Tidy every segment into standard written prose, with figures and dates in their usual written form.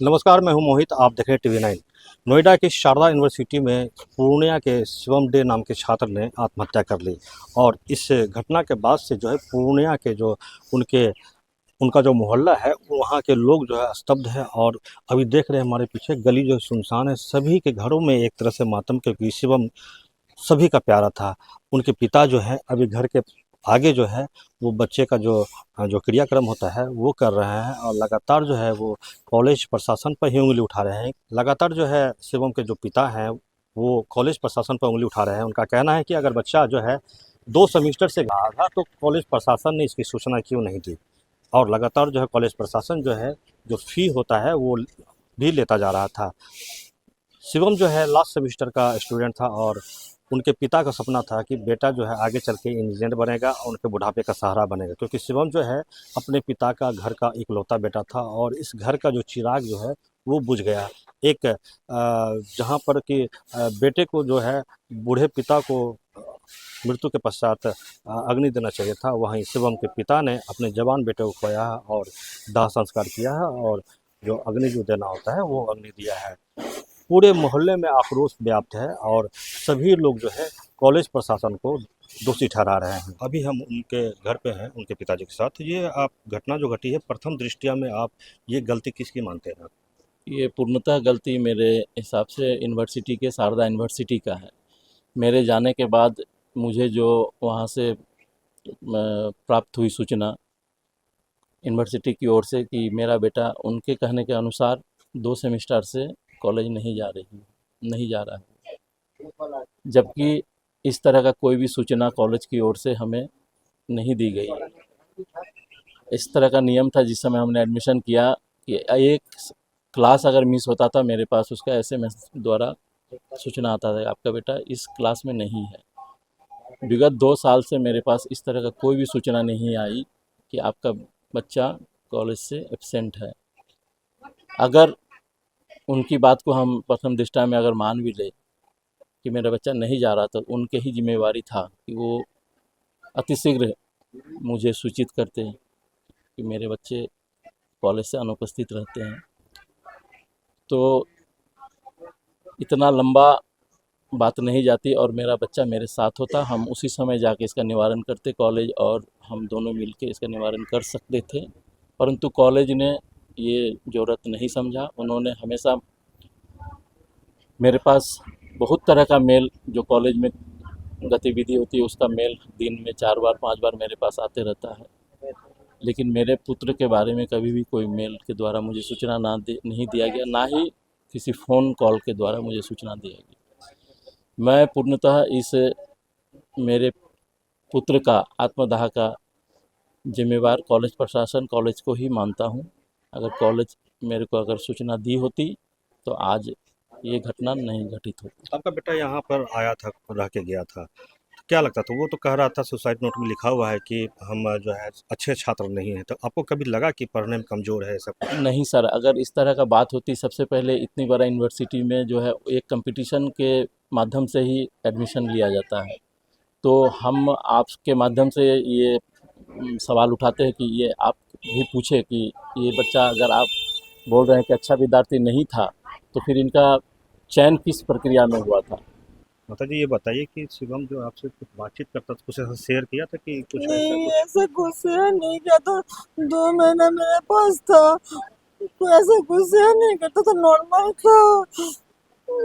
नमस्कार, मैं हूं मोहित। आप देख रहे हैं टीवी 9। नोएडा की शारदा यूनिवर्सिटी में पूर्णिया के शिवम डे नाम के छात्र ने आत्महत्या कर ली। और इस घटना के बाद से जो है पूर्णिया के जो उनके उनका जो मोहल्ला है वहाँ के लोग जो है स्तब्ध है। और अभी देख रहे हैं हमारे पीछे गली जो है सुनसान है। सभी के घरों में एक तरह से मातम, क्योंकि शिवम सभी का प्यारा था। उनके पिता जो है अभी घर के आगे जो है वो बच्चे का जो क्रियाक्रम होता है वो कर रहे हैं। और लगातार जो है वो कॉलेज प्रशासन पर ही उंगली उठा रहे हैं। लगातार जो है शिवम के जो पिता हैं वो कॉलेज प्रशासन पर उंगली उठा रहे हैं। उनका कहना है कि अगर बच्चा जो है 2 सेमेस्टर से रहा था तो कॉलेज प्रशासन ने इसकी सूचना क्यों नहीं दी। और लगातार जो है कॉलेज प्रशासन जो है जो फ़ी होता है वो भी लेता जा रहा था। शिवम जो है लास्ट सेमेस्टर का स्टूडेंट था और उनके पिता का सपना था कि बेटा जो है आगे चल के इंजीनियर बनेगा और उनके बुढ़ापे का सहारा बनेगा, क्योंकि शिवम जो है अपने पिता का घर का इकलौता बेटा था। और इस घर का जो चिराग जो है वो बुझ गया। एक जहाँ पर कि बेटे को जो है बूढ़े पिता को मृत्यु के पश्चात अग्नि देना चाहिए था, वहीं शिवम के पिता ने अपने जवान बेटे को खोया है और दाह संस्कार किया है और जो अग्नि जो देना होता है वो अग्नि दिया है। पूरे मोहल्ले में आक्रोश व्याप्त है और सभी लोग जो है कॉलेज प्रशासन को दोषी ठहरा रहे हैं। अभी हम उनके घर पे हैं, उनके पिताजी के साथ। ये आप घटना जो घटी है, प्रथम दृष्टया में आप ये गलती किसकी मानते हैं? ये पूर्णतः गलती मेरे हिसाब से यूनिवर्सिटी के शारदा यूनिवर्सिटी का है। मेरे जाने के बाद मुझे जो वहाँ से प्राप्त हुई सूचना यूनिवर्सिटी की ओर से कि मेरा बेटा उनके कहने के अनुसार 2 सेमेस्टर से कॉलेज नहीं जा रहा है, जबकि इस तरह का कोई भी सूचना कॉलेज की ओर से हमें नहीं दी गई है। इस तरह का नियम था जिस समय हमने एडमिशन किया कि एक क्लास अगर मिस होता था मेरे पास उसका एसएमएस द्वारा सूचना आता था आपका बेटा इस क्लास में नहीं है। विगत 2 साल से मेरे पास इस तरह का कोई भी सूचना नहीं आई कि आपका बच्चा कॉलेज से एब्सेंट है। अगर उनकी बात को हम प्रथम दृष्टया में अगर मान भी ले कि मेरा बच्चा नहीं जा रहा, तो उनके ही जिम्मेवारी था कि वो अतिशीघ्र मुझे सूचित करते कि मेरे बच्चे कॉलेज से अनुपस्थित रहते हैं। तो इतना लंबा बात नहीं जाती और मेरा बच्चा मेरे साथ होता, हम उसी समय जाके इसका निवारण करते कॉलेज, और हम दोनों मिलके इसका निवारण कर सकते थे। परंतु कॉलेज ने ये ज़रूरत नहीं समझा। उन्होंने हमेशा मेरे पास बहुत तरह का मेल जो कॉलेज में गतिविधि होती है उसका मेल दिन में 4 बार 5 बार मेरे पास आते रहता है, लेकिन मेरे पुत्र के बारे में कभी भी कोई मेल के द्वारा मुझे सूचना नहीं दिया गया, ना ही किसी फ़ोन कॉल के द्वारा मुझे सूचना दिया गया। मैं पूर्णतः इस मेरे पुत्र का आत्मदाह का जिम्मेवार कॉलेज प्रशासन, कॉलेज को ही मानता हूँ। अगर कॉलेज मेरे को अगर सूचना दी होती तो आज ये घटना नहीं घटित होती। आपका बेटा यहाँ पर आया था, रह के गया था, क्या लगता था? वो तो कह रहा था सुसाइड नोट में लिखा हुआ है कि हम जो है अच्छे छात्र नहीं हैं। तो आपको कभी लगा कि पढ़ने में कमज़ोर है सब? नहीं सर, अगर इस तरह का बात होती, सबसे पहले इतनी बड़ा यूनिवर्सिटी में जो है एक कंपटीशन के माध्यम से ही एडमिशन लिया जाता है। तो हम आपके माध्यम से ये सवाल उठाते हैं कि ये आप भी पूछे कि ये बच्चा, अगर आप बोल रहे हैं कि अच्छा विद्यार्थी नहीं था, तो फिर इनका चयन किस प्रक्रिया में हुआ था? माता जी, ये बताइए कि शिवम जो आपसे कुछ बातचीत करता था, कुछ ऐसा शेयर किया था कि कुछ ऐसा नहीं, कुछ? ऐसा कुछ शेयर नहीं किया था। 2 महीना मेरे पास था, कोई ऐसा कुछ शेयर नहीं करता था, नॉर्मल था।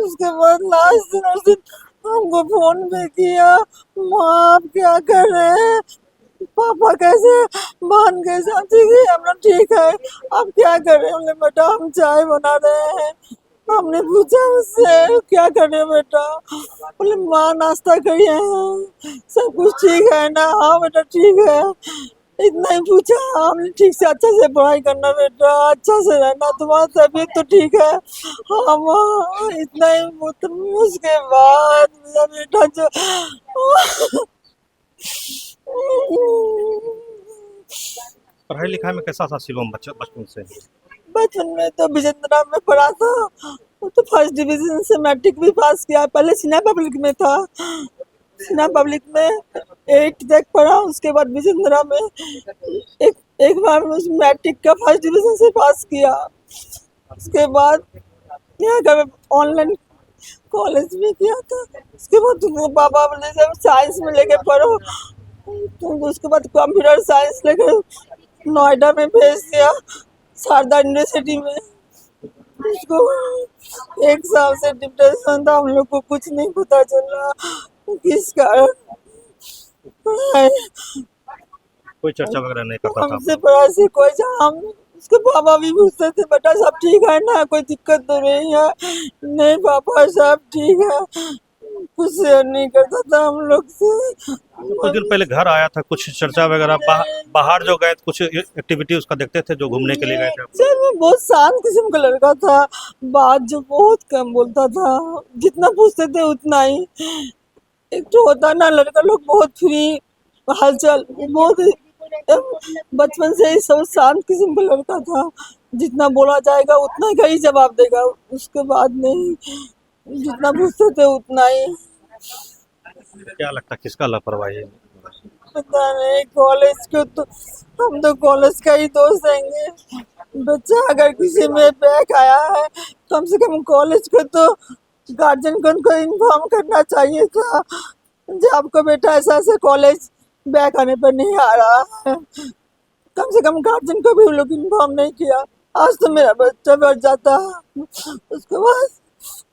उसके बाद लास्ट दिन, उस दिन हमको फोन पे किया, माँ आप क्या कर रहे हैं, पापा कैसे, बहन कैसे, ठीक है हम लोग ठीक है, आप क्या कर रहे हैं? बोले बेटा हम चाय बना रहे हैं। हमने पूछा उससे क्या कर रहे हो बेटा, बोले माँ नाश्ता करिए हैं, सब कुछ ठीक है ना? हाँ बेटा ठीक है। इतना ही पूछा, हमने ठीक से अच्छे से पढ़ाई करना बेटा, अच्छा से रहना, तुम्हारा तबीयत तो ठीक है? हाँ माँ, इतना ही उसके बाद मेरा बेटा जो पढ़ाई लिखाई में कैसा था शिवम बच्चा बचपन से? बचपन में तो विजेंद्रा में पढ़ा था, वो तो फर्स्ट डिवीजन से मैट्रिक भी पास किया। पहले सिन्हा पब्लिक में था, सिन्हा पब्लिक में 8 तक पढ़ा, उसके बाद विजेंद्रा में एक एक बार उस मैट्रिक का फर्स्ट डिवीजन से पास किया। उसके बाद यहाँ का ऑनलाइन कॉलेज भी किया था। उसके बाद तुमको पापा बोले जब साइंस में लेके पढ़ो, तो उसके बाद कंप्यूटर साइंस लेके नोएडा में भेज दिया, शारदा यूनिवर्सिटी में। उसको 1 साल से डिप्रेशन था, हम लोग को कुछ नहीं पता चल रहा किस कारण। कोई चर्चा वगैरह नहीं करता था? हमसे पढ़ा से कोई हम उसके पापा भी पूछते थे बेटा सब ठीक है ना, कोई दिक्कत तो नहीं है? नहीं पापा सब ठीक है, कुछ शेयर नहीं करता था हम लोग से। कुछ दिन पहले घर आया था, कुछ चर्चा वगैरह बाहर जो गए कुछ एक्टिविटी उसका देखते थे जो घूमने के लिए गए थे? सर वो बहुत शांत किस्म का लड़का था, बात जो बहुत कम बोलता था, जितना पूछते थे उतना ही। एक तो होता ना लड़का लोग बहुत फ्री हालचाल, वो बहुत बचपन से ही सब शांत किस्म का लड़का था, जितना बोला जाएगा उतना का ही जवाब देगा, उसके बाद नहीं, जितना पूछते थे उतना ही। क्या लगता है किसका लापरवाही है? पता नहीं, कॉलेज को तो हम तो कॉलेज का ही दोष देंगे। बच्चा अगर किसी में बैक आया है, कम से कम कॉलेज को तो गार्जियन को उनको इन्फॉर्म करना चाहिए था कि आपका बेटा ऐसा ऐसा कॉलेज बैक आने पर नहीं आ रहा है। कम से कम गार्जियन को भी उन लोग इन्फॉर्म नहीं किया। आज तो मेरा बच्चा बढ़ जाता, उसके बाद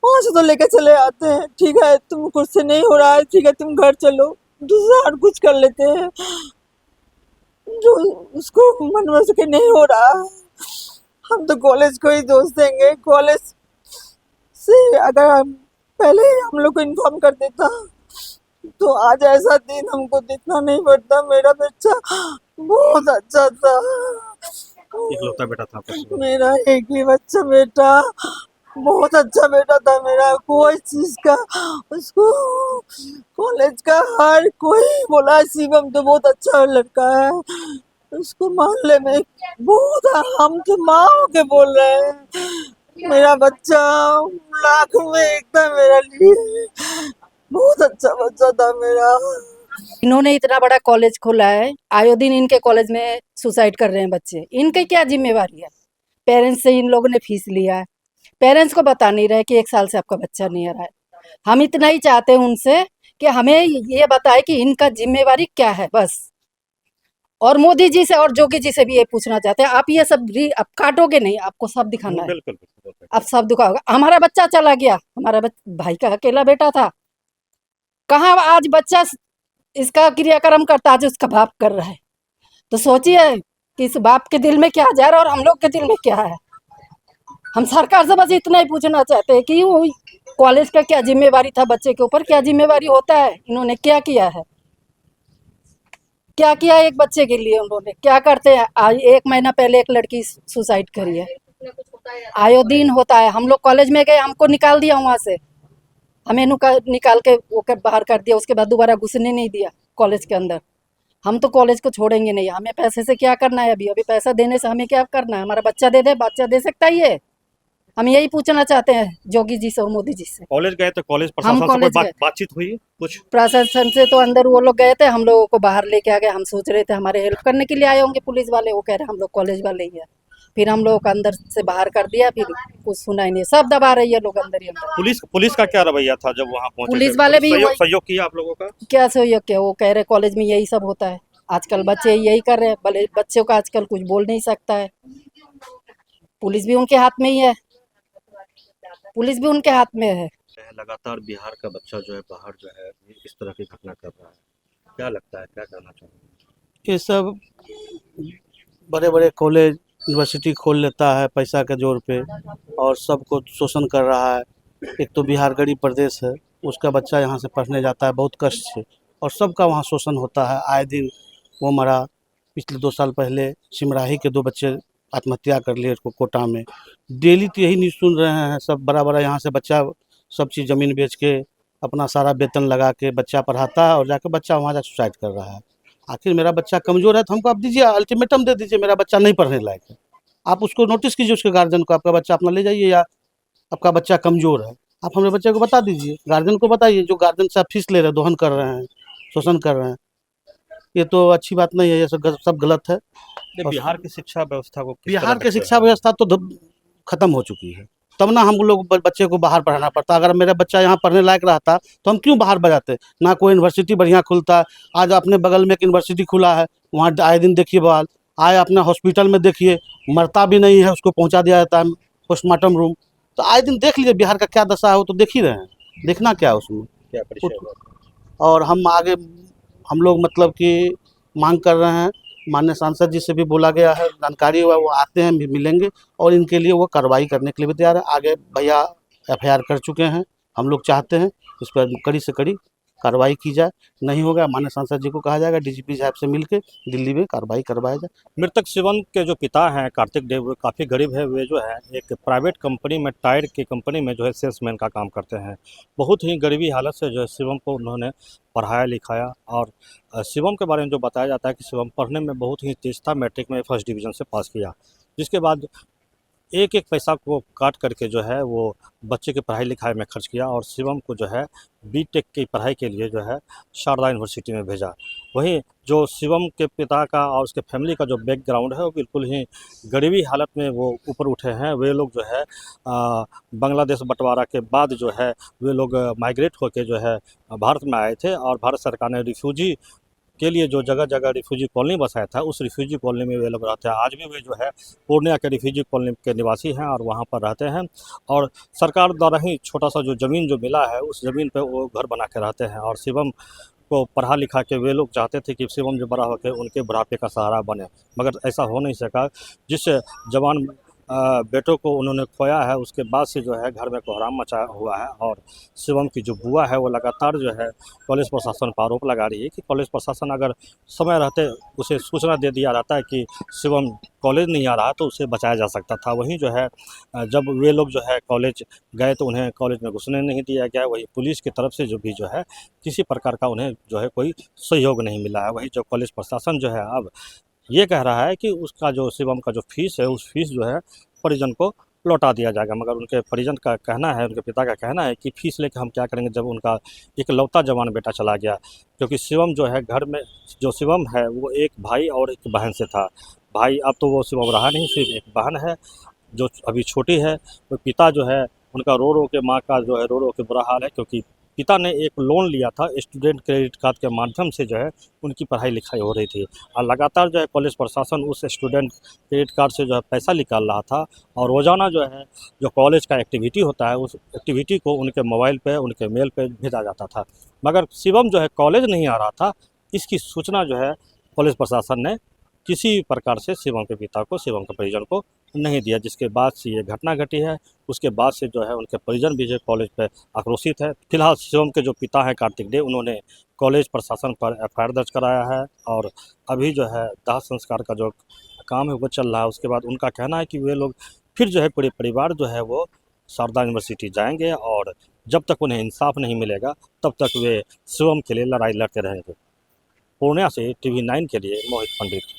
वहाँ से तो लेके चले आते हैं, ठीक है तुम कुछ नहीं हो रहा है, ठीक है तुम घर चलो, दूसरा और कुछ कर लेते हैं जो उसको मन में सके नहीं हो रहा। हम तो कॉलेज को ही दोष देंगे, कॉलेज से अगर हम पहले ही हम लोग को इन्फॉर्म कर देता तो आज ऐसा दिन हमको देखना नहीं पड़ता। मेरा बच्चा बहुत अच्छा था, इकलौता बेटा था आपका? मेरा एक ही बच्चा बेटा, बहुत अच्छा बेटा था मेरा, कोई चीज का उसको कॉलेज का हर कोई बोला शिवम तो बहुत अच्छा लड़का है, उसको मोहल्ले में बहुत, हम तो माँ के बोल रहे हैं मेरा बच्चा लाख में एक था मेरे लिए, बहुत अच्छा बच्चा था मेरा। इन्होंने इतना बड़ा कॉलेज खोला है, आयो दिन इनके कॉलेज में सुसाइड कर रहे हैं बच्चे, इनकी क्या जिम्मेवारी है? पेरेंट्स से इन लोगों ने फीस लिया है, पेरेंट्स को बता नहीं रहे कि 1 साल से आपका बच्चा नहीं आ रहा है। हम इतना ही चाहते हैं उनसे कि हमें ये बताए कि इनका जिम्मेवारी क्या है बस। और मोदी जी से और जोगी जी से भी ये पूछना चाहते हैं, आप ये सब आप काटोगे नहीं, आपको सब दिखाना है, बिल्कुल बिल्कुल। आप सब दिखाओगे। हमारा बच्चा चला गया, हमारा भाई का अकेला बेटा था, कहाँ आज बच्चा इसका क्रियाक्रम करता आज उसका बाप कर रहा है। तो सोचिए कि इस बाप के दिल में क्या जा रहा है और हम लोग के दिल में क्या है। हम सरकार से बस इतना ही पूछना चाहते हैं कि वो कॉलेज का क्या जिम्मेवारी था, बच्चे के ऊपर क्या जिम्मेवारी होता है, इन्होंने क्या किया है, क्या किया एक बच्चे के लिए, उन्होंने क्या करते हैं। आज 1 महीना पहले एक लड़की सुसाइड करी है, आयो दिन होता है। हम लोग कॉलेज में गए, हमको निकाल दिया वहाँ से, हमें निकाल के वो बाहर कर दिया, उसके बाद दोबारा घुसने नहीं दिया कॉलेज के अंदर। हम तो कॉलेज को छोड़ेंगे नहीं, हमें पैसे से क्या करना है, अभी अभी पैसा देने से हमें क्या करना है, हमारा बच्चा दे दे, बच्चा दे सकता ही है। हम यही पूछना चाहते हैं जोगी जी से और मोदी जी से। कॉलेज गए तो कॉलेज हम प्रशासन से कॉलेज कोई गए, बातचीत हुई कुछ? प्रशासन से तो अंदर वो लोग गए थे, हम लोगों को बाहर लेके आ गए। हम सोच रहे थे हमारे हेल्प करने के लिए आए होंगे पुलिस वाले, वो कह रहे हम लोग कॉलेज वाले ही है। फिर हम लोगों को अंदर से बाहर कर दिया, फिर कुछ सुना ही नहीं, सब दबा रही है लोग अंदर ही अंदर। पुलिस का क्या रवैया था जब वहाँ पहुंचे? पुलिस वाले भी सहयोग किया आप लोगों का? क्या सहयोग किया, वो कह रहे कॉलेज में यही सब होता है, आजकल बच्चे यही कर रहे हैं, भले बच्चों का आजकल कुछ बोल नहीं सकता है, पुलिस भी उनके हाथ में ही है, पुलिस भी उनके हाथ में है। लगातार बिहार का बच्चा जो है बाहर जो है इस तरह की घटना कर रहा है, क्या लगता है, क्या कहना चाहोगे? ये सब बड़े बड़े कॉलेज यूनिवर्सिटी खोल लेता है पैसा के जोर पे और सबको शोषण कर रहा है। एक तो बिहार गरीब प्रदेश है, उसका बच्चा यहाँ से पढ़ने जाता है बहुत कष्ट से, और सबका वहाँ शोषण होता है। आए दिन वो मरा, पिछले 2 साल पहले सिमराही के 2 बच्चे आत्महत्या कर लिए कोटा में। डेली तो यही न्यूज़ सुन रहे हैं सब, बड़ा बड़ा यहाँ से बच्चा सब चीज़ ज़मीन बेच के अपना सारा वेतन लगा के बच्चा पढ़ाता है और जाकर बच्चा वहाँ जाकर सुसाइड कर रहा है। आखिर मेरा बच्चा कमज़ोर है तो हमको आप दीजिए, अल्टीमेटम दे दीजिए, मेरा बच्चा नहीं पढ़ने लायक है, आप उसको नोटिस कीजिए, उसके गार्जियन को, आपका बच्चा अपना ले जाइए, या आपका बच्चा कमज़ोर है आप हमारे बच्चे को बता दीजिए, गार्जियन को बताइए। जो गार्जियन से आप फीस ले रहे हैं, दोहन कर रहे हैं, शोषण कर रहे हैं, ये तो अच्छी बात नहीं है, ये सब गलत है। बिहार की शिक्षा व्यवस्था को बिहार की शिक्षा व्यवस्था तो ख़त्म हो चुकी है। तब ना हम लोग बच्चे को बाहर पढ़ाना पड़ता। अगर मेरा बच्चा यहाँ पढ़ने लायक रहता तो हम क्यों बाहर बजाते। ना कोई यूनिवर्सिटी बढ़िया खुलता। आज अपने बगल में एक यूनिवर्सिटी खुला है, वहाँ आए दिन देखिए बवाल। आए अपने हॉस्पिटल में देखिए, मरता भी नहीं है उसको पहुँचा दिया जाता है पोस्टमार्टम रूम। तो आए दिन देख लीजिए बिहार का क्या दशा है, वो तो देख ही रहे हैं। देखना क्या है उसमें। क्या परिचय हुआ? और हम आगे हम लोग मतलब कि मांग कर रहे हैं, माननीय सांसद जी से भी बोला गया है, जानकारी हुआ वो आते हैं, भी मिलेंगे और इनके लिए वो कार्रवाई करने के लिए भी तैयार है। आगे भैया एफआईआर कर चुके हैं। हम लोग चाहते हैं इस पर कड़ी से कड़ी कार्रवाई की जाए। नहीं होगा माननीय सांसद जी को कहा जाएगा डीजीपी साहब से मिलके दिल्ली में कार्रवाई करवाया जाए। मृतक शिवम के जो पिता हैं कार्तिक देव, वो काफ़ी गरीब है। वे जो है एक प्राइवेट कंपनी में, टायर की कंपनी में जो है सेल्समैन का काम करते हैं। बहुत ही गरीबी हालत से जो है शिवम को उन्होंने पढ़ाया लिखाया। और शिवम के बारे में जो बताया जाता है कि शिवम पढ़ने में बहुत ही तेज था। मैट्रिक में फर्स्ट डिवीज़न से पास किया, जिसके बाद एक एक पैसा को काट करके जो है वो बच्चे की पढ़ाई लिखाई में खर्च किया और शिवम को जो है बीटेक की पढ़ाई के लिए जो है शारदा यूनिवर्सिटी में भेजा। वहीं जो शिवम के पिता का और उसके फैमिली का जो बैकग्राउंड है वो बिल्कुल ही गरीबी हालत में वो ऊपर उठे हैं। वे लोग जो है बांग्लादेश बंटवारा के बाद जो है वे लोग माइग्रेट होकर जो है भारत में आए थे और भारत सरकार ने रिफ्यूजी के लिए जो जगह जगह रिफ्यूजी कॉलोनी बसाया था, उस रिफ्यूजी कॉलोनी में वे लोग रहते हैं। आज भी वे जो है पूर्णिया के रिफ्यूजी कॉलोनी के निवासी हैं और वहाँ पर रहते हैं। और सरकार द्वारा ही छोटा सा जो ज़मीन जो मिला है, उस ज़मीन पे वो घर बना के रहते हैं। और शिवम को पढ़ा लिखा के वे लोग चाहते थे कि शिवम जो बड़ा होकर उनके बुढ़ापे का सहारा बने, मगर ऐसा हो नहीं सका। जिस जवान बेटों को उन्होंने खोया है, उसके बाद से जो है घर में कोहराम मचा हुआ है। और शिवम की जो बुआ है वो लगातार जो है कॉलेज प्रशासन पर आरोप लगा रही है कि कॉलेज प्रशासन अगर समय रहते उसे सूचना दे दिया जाता है कि शिवम कॉलेज नहीं आ रहा तो उसे बचाया जा सकता था। वहीं जो है जब वे लोग जो है कॉलेज गए तो उन्हें कॉलेज में घुसने नहीं दिया गया। वही पुलिस की तरफ से जो है किसी प्रकार का उन्हें जो है कोई सहयोग नहीं मिला है। वही जो कॉलेज प्रशासन जो है अब ये कह रहा है कि उसका जो शिवम का जो फीस है, उस फीस जो है परिजन को लौटा दिया जाएगा। मगर उनके परिजन का कहना है, उनके पिता का कहना है कि फ़ीस लेकर हम क्या करेंगे जब उनका इकलौता जवान बेटा चला गया। क्योंकि शिवम जो है घर में, जो शिवम है वो एक भाई और एक बहन से था। भाई अब तो वो शिवम रहा नहीं, सिर्फ एक बहन है जो अभी छोटी है। तो पिता जो है उनका रो रो के, माँ का जो है रो रो के बुरा हाल है। क्योंकि पिता ने एक लोन लिया था स्टूडेंट क्रेडिट कार्ड के माध्यम से, जो है उनकी पढ़ाई लिखाई हो रही थी। और लगातार जो है कॉलेज प्रशासन उस स्टूडेंट क्रेडिट कार्ड से जो है पैसा निकाल रहा था। और रोज़ाना जो है जो कॉलेज का एक्टिविटी होता है, उस एक्टिविटी को उनके मोबाइल पे, उनके मेल पे भेजा जाता था। मगर शिवम जो है कॉलेज नहीं आ रहा था, इसकी सूचना जो है कॉलेज प्रशासन ने किसी प्रकार से शिवम के पिता को, शिवम के परिजन को नहीं दिया। जिसके बाद से ये घटना घटी है। उसके बाद से जो है उनके परिजन भी जो कॉलेज पे आक्रोशित है। फिलहाल शिवम के जो पिता हैं कार्तिक देव, उन्होंने कॉलेज प्रशासन पर एफआईआर दर्ज कराया है और अभी जो है दाह संस्कार का जो काम है वो चल रहा है। उसके बाद उनका कहना है कि वे लोग फिर जो है पूरे परिवार जो है वो शारदा यूनिवर्सिटी जाएंगे और जब तक उन्हें इंसाफ नहीं मिलेगा तब तक वे शिवम के लिए लड़ाई लड़ते रहेंगे। पूर्णिया से TV9 के लिए मोहित पंडित।